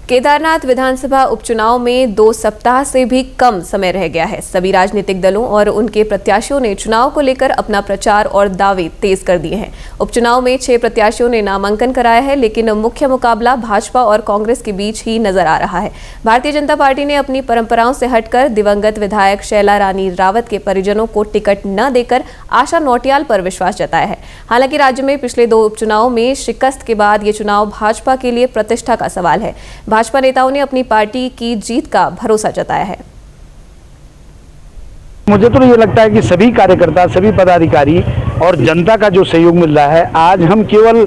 केदारनाथ विधानसभा उपचुनाव में 2 सप्ताह से भी कम समय रह गया है। सभी राजनीतिक दलों और उनके प्रत्याशियों ने चुनाव को लेकर अपना प्रचार और दावे तेज कर दिए हैं। उपचुनाव में 6 प्रत्याशियों ने नामांकन कराया है, लेकिन मुख्य मुकाबला भाजपा और कांग्रेस के बीच ही नजर आ रहा है। भारतीय जनता पार्टी ने अपनी परंपराओं से हटकर दिवंगत विधायक शैला रानी रावत के परिजनों को टिकट न देकर आशा नौटियाल पर विश्वास जताया है। हालांकि राज्य में पिछले 2 उपचुनाव में शिकस्त के बाद ये चुनाव भाजपा के लिए प्रतिष्ठा का सवाल है। भाजपा नेताओं ने अपनी पार्टी की जीत का भरोसा जताया है। मुझे तो ये लगता है कि सभी कार्यकर्ता, सभी पदाधिकारी और जनता का जो सहयोग मिल रहा है, आज हम केवल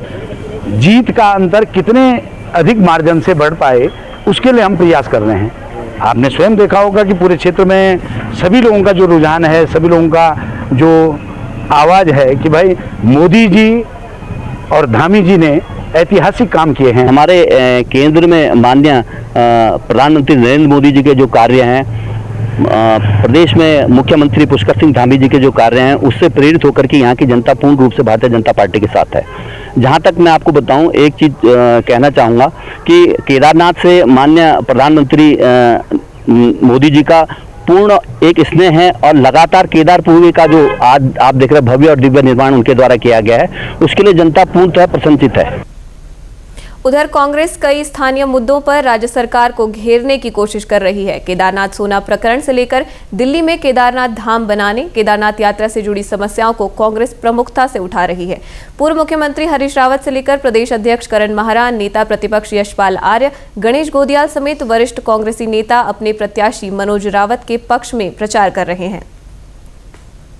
जीत का अंतर कितने अधिक मार्जिन से बढ़ पाए उसके लिए हम प्रयास कर रहे हैं। आपने स्वयं देखा होगा कि पूरे क्षेत्र में सभी लोगों का जो रुझान है, सभी लोगों का जो आवाज है कि भाई मोदी जी और धामी जी ने ऐतिहासिक काम किए हैं। हमारे केंद्र में माननीय प्रधानमंत्री नरेंद्र मोदी जी के जो कार्य हैं, प्रदेश में मुख्यमंत्री पुष्कर सिंह धामी जी के जो कार्य हैं, उससे प्रेरित होकर के यहाँ की जनता पूर्ण रूप से भारतीय जनता पार्टी के साथ है। जहाँ तक मैं आपको बताऊं, एक चीज़ कहना चाहूँगा कि केदारनाथ से माननीय प्रधानमंत्री मोदी जी का पूर्ण एक स्नेह है और लगातार केदारपुरी का जो आज आप देख रहे भव्य और दिव्य निर्माण उनके द्वारा किया गया है, उसके लिए जनता पूर्णतः प्रशंसित है। उधर कांग्रेस कई स्थानीय मुद्दों पर राज्य सरकार को घेरने की कोशिश कर रही है। केदारनाथ सोना प्रकरण से लेकर दिल्ली में केदारनाथ धाम बनाने, केदारनाथ यात्रा से जुड़ी समस्याओं को कांग्रेस प्रमुखता से उठा रही है। पूर्व मुख्यमंत्री हरीश रावत से लेकर प्रदेश अध्यक्ष करण माहरा, नेता प्रतिपक्ष यशपाल आर्य, गणेश गोदियाल समेत वरिष्ठ कांग्रेसी नेता अपने प्रत्याशी मनोज रावत के पक्ष में प्रचार कर रहे हैं।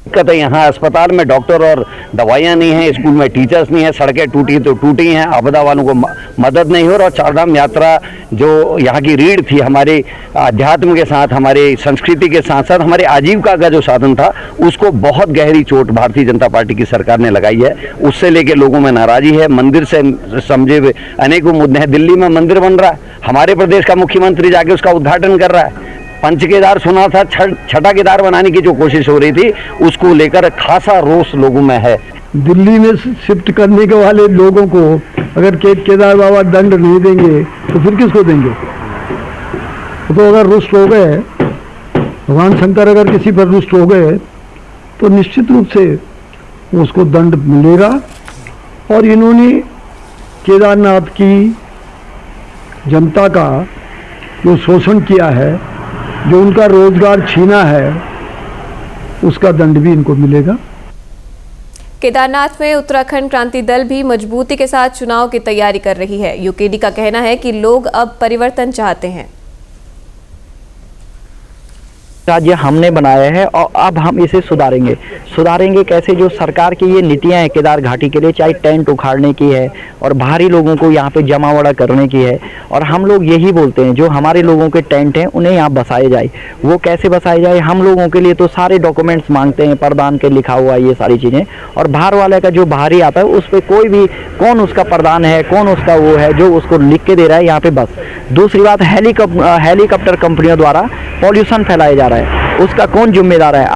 दिक्कत है, यहाँ अस्पताल में डॉक्टर और दवाइयाँ नहीं हैं, स्कूल में टीचर्स नहीं है, सड़कें टूटी तो टूटी हैं, आपदा वालों को मदद नहीं हो रहा। और चारधाम यात्रा जो यहाँ की रीढ़ थी, हमारे अध्यात्म के साथ, हमारे संस्कृति के साथ साथ हमारे आजीविका का जो साधन था, उसको बहुत गहरी चोट भारतीय जनता पार्टी की सरकार ने लगाई है। उससे लेके लोगों में नाराजी है। मंदिर से समझे हुए अनेकों मुद्दे हैं। दिल्ली में मंदिर बन रहा है, हमारे प्रदेश का मुख्यमंत्री जाके उसका उद्घाटन कर रहा है। पंच केदार सुना था, छठा केदार बनाने की जो कोशिश हो रही थी, उसको लेकर खासा रोष लोगों में है। दिल्ली में शिफ्ट करने के वाले लोगों को अगर केदार बाबा दंड नहीं देंगे तो फिर किसको देंगे? तो अगर रुष्ट हो गए, भगवान शंकर अगर किसी पर रुष्ट हो गए तो निश्चित रूप से उसको दंड मिलेगा। और इन्होंने केदारनाथ की जनता का जो शोषण किया है, जो उनका रोजगार छीना है, उसका दंड भी इनको मिलेगा। केदारनाथ में उत्तराखंड क्रांति दल भी मजबूती के साथ चुनाव की तैयारी कर रही है। यूकेडी का कहना है कि लोग अब परिवर्तन चाहते हैं। राज्य हमने बनाया है और अब हम इसे सुधारेंगे कैसे? जो सरकार की ये नीतियां हैं केदार घाटी के लिए, चाहे टेंट उखाड़ने की है और भारी लोगों को यहाँ पे जमावड़ा करने की है, और हम लोग यही बोलते हैं जो हमारे लोगों के टेंट हैं उन्हें यहाँ बसाए जाए। वो कैसे बसाए जाए? हम लोगों के लिए तो सारे डॉक्यूमेंट्स मांगते हैं, प्रधान के लिखा हुआ ये सारी चीज़ें, और बाहर वाले का जो बाहरी आता है उस पर कोई भी कौन उसका प्रधान है, कौन उसका वो है जो उसको लिख के दे रहा है यहाँ पे बस। दूसरी बात, हेलीकॉप्टर कंपनियों द्वारा पॉल्यूशन फैलाया जा रहा है, उसका कौन जिम्मेदार है?